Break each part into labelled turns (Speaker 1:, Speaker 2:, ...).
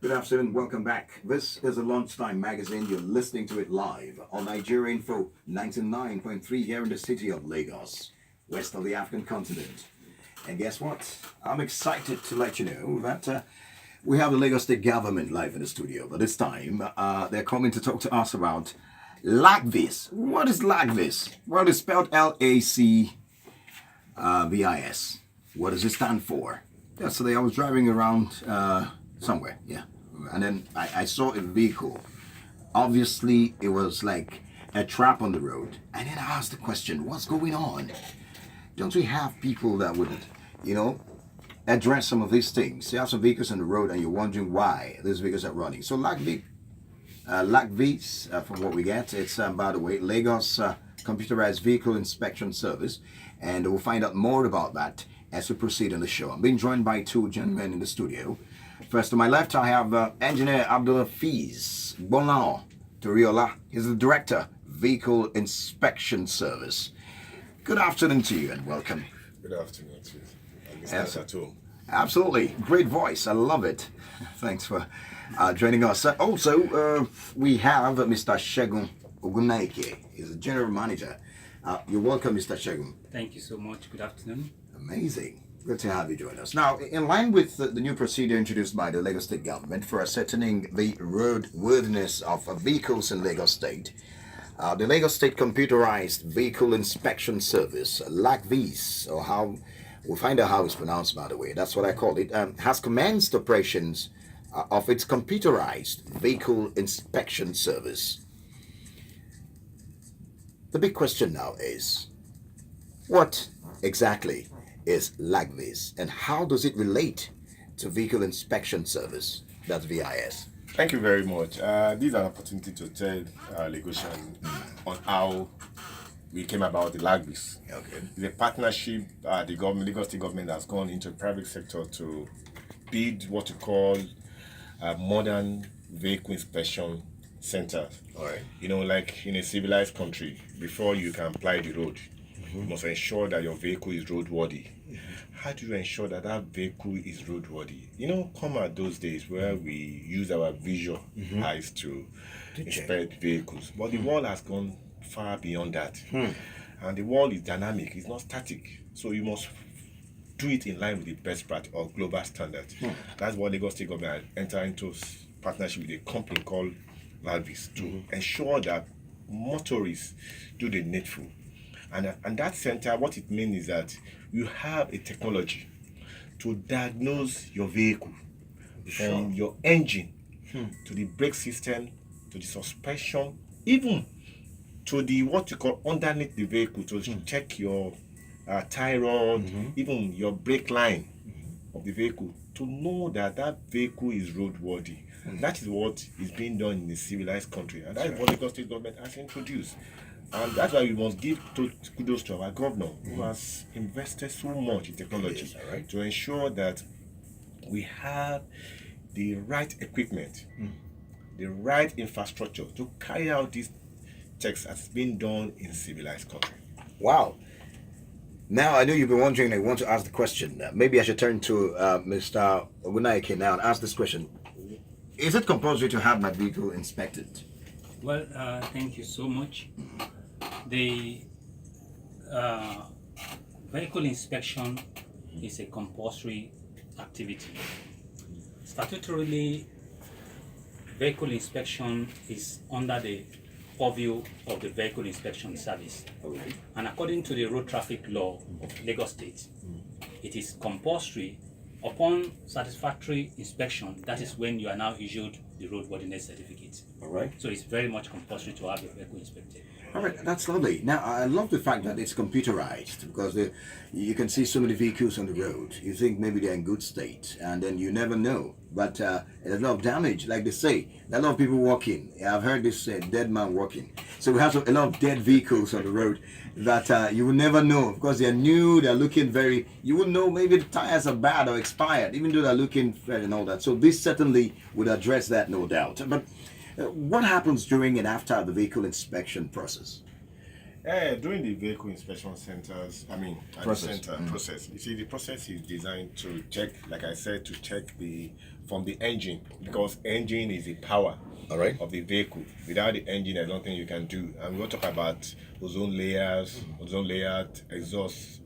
Speaker 1: Good afternoon, welcome back. This is a lunchtime magazine. You're listening to it live on Nigeria Info 99.3 here in the city of Lagos, west of the African continent. And guess what? I'm excited to let you know that we have the Lagos State government live in the studio. But this time, they're coming to talk to us about LACVIS. What is LACVIS? Well, it's spelled LACVIS. What does it stand for? Yesterday I was driving around somewhere, yeah, and then I saw a vehicle. Obviously, it was like a trap on the road, and then I asked the question, what's going on? Don't we have people that would, address some of these things? You have some vehicles on the road, and you're wondering why these vehicles are running. So LACVIS, from what we get, it's, by the way, Lagos Computerized Vehicle Inspection Service, and we'll find out more about that as we proceed on the show. I'm being joined by two gentlemen in the studio. First, to my left, I have Engineer Abdulafiz A.G Toriola. He's the Director, Vehicle Inspection Service. Good afternoon to you and welcome.
Speaker 2: Good afternoon to you. And Mr. Tato.
Speaker 1: Absolutely. Great voice. I love it. Thanks for joining us. Also, we have Mr. Segun Ogunnaike. He's the General Manager. You're welcome, Mr. Segun.
Speaker 3: Thank you so much. Good afternoon.
Speaker 1: Amazing. Good to have you join us. Now, in line with the new procedure introduced by the Lagos State government for ascertaining the roadworthiness of vehicles in Lagos State, the Lagos State Computerized Vehicle Inspection Service, LACVIS, or how we'll find out how it's pronounced, by the way, that's what I call it, has commenced operations of its Computerized Vehicle Inspection Service. The big question now is, what exactly is LACVIS and how does it relate to Vehicle Inspection Service, that's VIS?
Speaker 2: Thank you very much. This is an opportunity to tell Lagosian on how we came about the LACVIS.
Speaker 1: Okay.
Speaker 2: It's a partnership the Lagos State government has gone into the private sector to build what you call modern vehicle inspection centers.
Speaker 1: All right.
Speaker 2: Like in a civilized country, before you can ply the road, you must ensure that your vehicle is roadworthy. How do you ensure that that vehicle is roadworthy? Come at those days where we use our visual eyes to inspect vehicles. But the world has gone far beyond that. And the world is dynamic, it's not static. So you must do it in line with the best practice or global standards. That's what Lagos State government entered into partnership with a company called LACVIS to ensure that motorists do the needful. And that center, what it means is that you have a technology to diagnose your vehicle from your engine to the brake system, to the suspension, even to the what you call underneath the vehicle to check your tie rod, even your brake line of the vehicle to know that that vehicle is roadworthy. That is what is being done in a civilized country, and that is what Lagos State government has introduced. And that's why we must give kudos to our governor who has invested so much in technology to ensure that we have the right equipment, the right infrastructure to carry out these checks as being done in civilized country.
Speaker 1: Wow. Now, I know you've been wondering, I want to ask the question. Maybe I should turn to Mr. Ogunnaike now and ask this question. Is it compulsory to have my vehicle inspected?
Speaker 3: Well, thank you so much. The vehicle inspection is a compulsory activity. Statutorily, vehicle inspection is under the purview of the Vehicle Inspection Service.
Speaker 1: Okay.
Speaker 3: And according to the road traffic law of Lagos State, it is compulsory upon satisfactory inspection. That is when you are now issued the roadworthiness certificate.
Speaker 1: All right.
Speaker 3: So it's very much compulsory to have your vehicle inspected.
Speaker 1: All right, that's lovely. Now, I love the fact that it's computerized because you can see so many vehicles on the road. You think maybe they're in good state, and then you never know. But there's a lot of damage, like they say. There are a lot of people walking. I've heard this dead man walking. So we have a lot of dead vehicles on the road that you will never know because they're new, they're looking very, you wouldn't know maybe the tires are bad or expired, even though they're looking fair and all that. So this certainly would address that, no doubt. But what happens during and after the vehicle inspection process?
Speaker 2: During the vehicle inspection centers, at the process, you see, the process is designed to check, like I said, to check from the engine, because engine is the power of the vehicle. Without the engine, there's nothing you can do. And we'll talk about ozone layers, ozone layer, exhaust,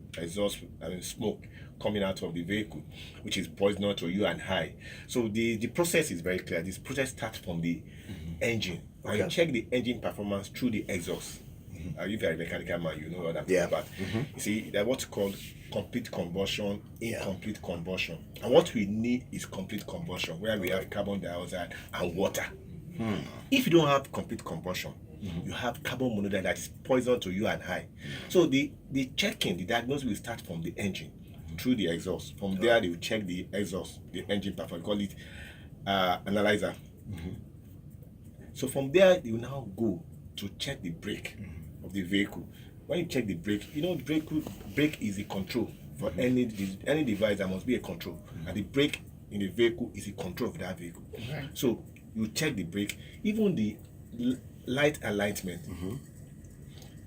Speaker 2: smoke coming out of the vehicle, which is poisonous to you and I. So the process is very clear. This process starts from the engine. And you check the engine performance through the exhaust. If you're a mechanical man, you know what I'm talking about. You see, that's what's called complete combustion, incomplete combustion. And what we need is complete combustion, where we have carbon dioxide and water. If you don't have complete combustion, you have carbon monoxide that is poison to you and I. So the checking, the diagnosis will start from the engine through the exhaust. From there, they will check the exhaust, the engine performance, call it analyzer. So from there, you now go to check the brake of the vehicle. When you check the brake, you know, brake is the control for any device. There must be a control, and the brake in the vehicle is the control of that vehicle. So you check the brake, even the light alignment.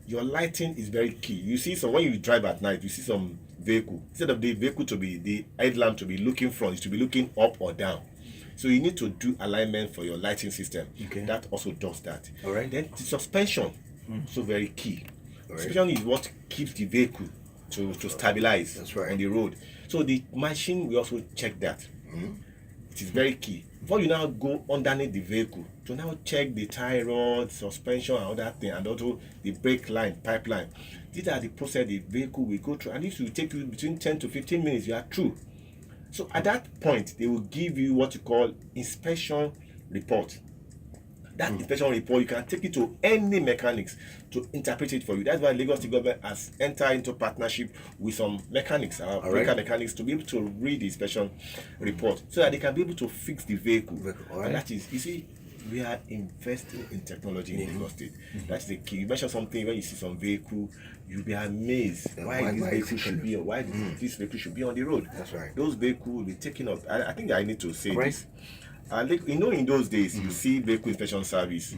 Speaker 2: Your lighting is very key. You see, so when you drive at night, you see some vehicle, instead of the vehicle to be the headlamp to be looking front, it to be looking up or down. So you need to do alignment for your lighting system. That also does that. Then the suspension, so very key. Suspension is what keeps the vehicle to stabilize on the road. So the machine will also check that. It is very key. Before you now go underneath the vehicle to now check the tie rod, suspension, and other thing, and also the brake line, pipeline. These are the process the vehicle will go through, and this will take you between 10 to 15 minutes. You are through. So at that point, they will give you what you call inspection report. That inspection report, you can take it to any mechanics to interpret it for you. That's why Lagos State government has entered into partnership with some mechanics, mechanics, to be able to read the inspection report so that they can be able to fix the vehicle. And that is, you see, we are investing in technology in Lagos State. That's the key. You mentioned something, when you see some vehicle, you'll be amazed why this vehicle should be, why this vehicle should be on the road.
Speaker 1: That's right.
Speaker 2: Those vehicles will be taken up. I think I need to say this. You know, in those days, you see vehicle inspection service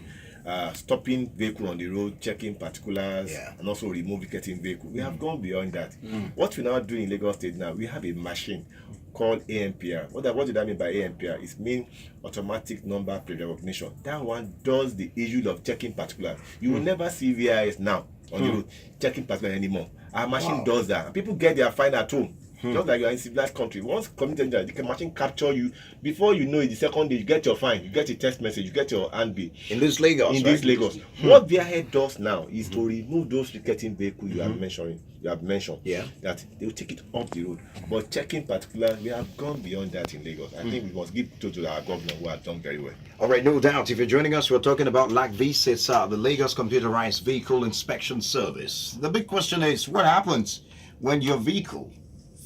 Speaker 2: stopping vehicle on the road, checking particulars, and also removing vehicle. We have gone beyond that. What we now do in Lagos State now, we have a machine called ANPR. What did I mean by ANPR? It means automatic number plate recognition. That one does the issue of checking particulars. You will never see VIS now on the road checking particulars anymore. Our machine does that. And people get their fine at home. Just like you are in civilized country. Once committed, the machine capture you. Before you know it, the second day you get your fine, you get a text message, you get your handbill.
Speaker 1: In this Lagos.
Speaker 2: This Lagos. What VIS does now is to remove those ticketing vehicles you have mentioned. That they will take it off the road. But checking particulars, we have gone beyond that in Lagos. I think we must give to our governor, who has done very well.
Speaker 1: All right, no doubt. If you're joining us, we're talking about LACVIS. It's the Lagos Computerized Vehicle Inspection Service. The big question is, what happens when your vehicle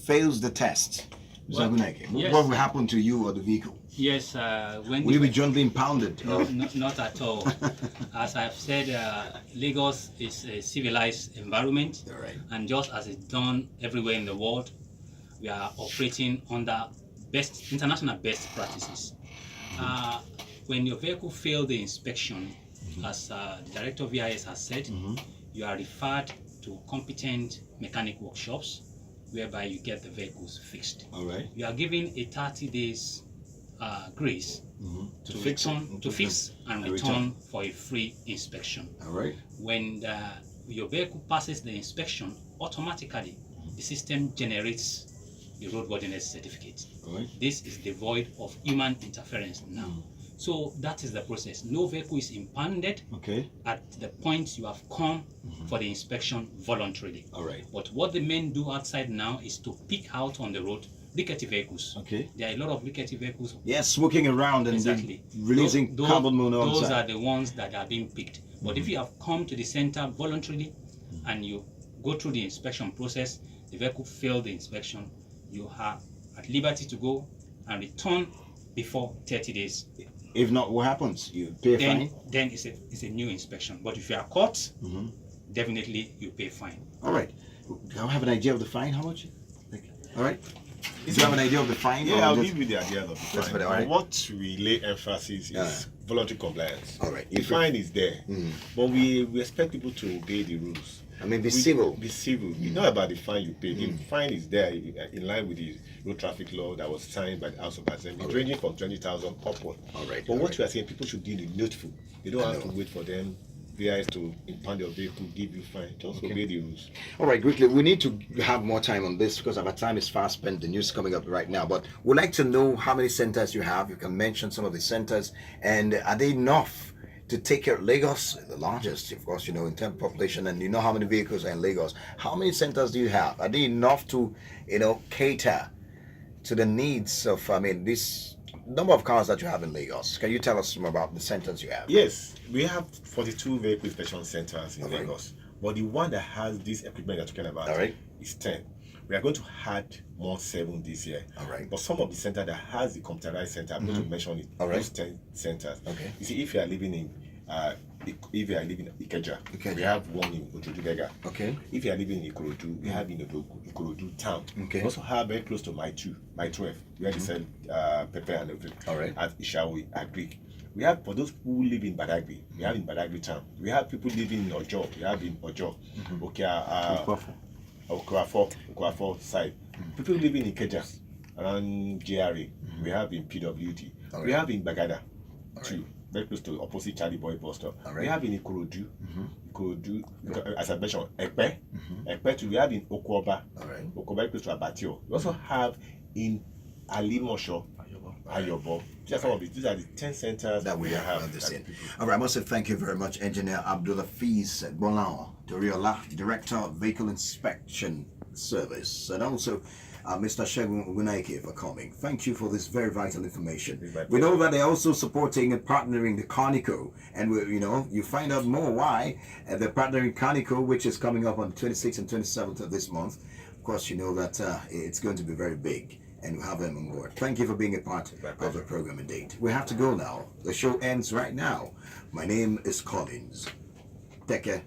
Speaker 1: fails the test?
Speaker 3: Well,
Speaker 1: what will happen to you or the vehicle?
Speaker 3: Yes,
Speaker 1: will you be jointly impounded?
Speaker 3: No, not at all. As I've said, Lagos is a civilized environment, and just as it's done everywhere in the world, we are operating under international best practices. When your vehicle failed the inspection, as the Director of VIS has said, you are referred to competent mechanic workshops, whereby you get the vehicles fixed. You are given a 30 days grace to fix and return for a free inspection. When your vehicle passes the inspection, automatically the system generates the roadworthiness certificate. This is devoid of human interference now. So that is the process. No vehicle is impounded at the point you have come for the inspection voluntarily. But what the men do outside now is to pick out on the road rickety vehicles. There are a lot of rickety vehicles.
Speaker 1: Yes, smoking around and releasing carbon monoxide.
Speaker 3: Those are the ones that are being picked. But if you have come to the center voluntarily and you go through the inspection process, the vehicle failed the inspection, you are at liberty to go and return before 30 days.
Speaker 1: If not, what happens? You pay a fine?
Speaker 3: Then it's a new inspection. But if you are caught, definitely you pay fine.
Speaker 1: All right. Do I have an idea of the fine? How much? All right. Do you have an idea of the fine?
Speaker 2: Yeah, I'll give you the idea of the
Speaker 1: That's
Speaker 2: fine.
Speaker 1: all right.
Speaker 2: And what we lay emphasis is voluntary compliance.
Speaker 1: All right.
Speaker 2: The fine is there, but we expect people to obey the rules.
Speaker 1: I mean, be civil.
Speaker 2: Be civil. It's not about the fine you pay. The fine is there in line with the road traffic law that was signed by the House of Assembly, ranging from 20,000 upward.
Speaker 1: All right.
Speaker 2: But what we are saying, people should be notiful. They don't have to wait for them. VIS to impound your vehicle, give you fine. Just obey the rules.
Speaker 1: All right, quickly, we need to have more time on this because our time is fast spent. The news coming up right now, but we'd like to know how many centers you have. You can mention some of the centers, and are they enough to take care of Lagos, the largest, of course, in terms of population, and you know how many vehicles are in Lagos. How many centers do you have? Are they enough to, cater to the needs of, this number of cars that you have in Lagos? Can you tell us more about the centers you have?
Speaker 2: Yes, we have 42 vehicle inspection centers in
Speaker 1: All right.
Speaker 2: Lagos, but the one that has this equipment you're talking about
Speaker 1: All right.
Speaker 2: is 10. We are going to add more 7 this year.
Speaker 1: All right.
Speaker 2: But some of the center that has the computerized center, I'm going to mention it.
Speaker 1: All right.
Speaker 2: Those 10 centers.
Speaker 1: Okay.
Speaker 2: You see, if you are living in Ikeja,
Speaker 1: Ikeja.
Speaker 2: we have one in Ojojubega.
Speaker 1: Okay.
Speaker 2: If you are living in Ikorodu, we have in Ikorodu town.
Speaker 1: Okay.
Speaker 2: We also have very close to my 12, where they sell pepper and everything.
Speaker 1: All right.
Speaker 2: At Ishawi, Agric. We have, for those who live in Badagry, we have in Badagry town. We have people living in Ojo, we have in Ojo. Okwafo side. People living in Ikeja, around GRA, we have in PWD.
Speaker 1: All
Speaker 2: We
Speaker 1: right.
Speaker 2: have in Bagada,
Speaker 1: All
Speaker 2: too.
Speaker 1: right.
Speaker 2: Very close to opposite Charlie Boy bus stop.
Speaker 1: All right.
Speaker 2: We have in Ikorodu, as I mentioned, Ekpe. Ekpe too. We have in Okwoba,
Speaker 1: All right.
Speaker 2: very close to Abatio. We also have in Alimosho, Ayobo. These are the 10 centers
Speaker 1: That we have
Speaker 2: that
Speaker 1: understand.
Speaker 2: people-
Speaker 1: All right, I must say thank you very much, Engineer Abdulafiz Toriola, Director of Vehicle Inspection Service, and also Mr. Segun Ogunnaike for coming. Thank you for this very vital information.
Speaker 2: It's my
Speaker 1: We know that they're also supporting and partnering the Carnico, and you find out more why they're partnering Carnico, which is coming up on the 26th and 27th of this month. Of course, you know that it's going to be very big, and we have them on board. Thank you for being a part of the program indeed. We have to go now. The show ends right now. My name is Collins. Take care.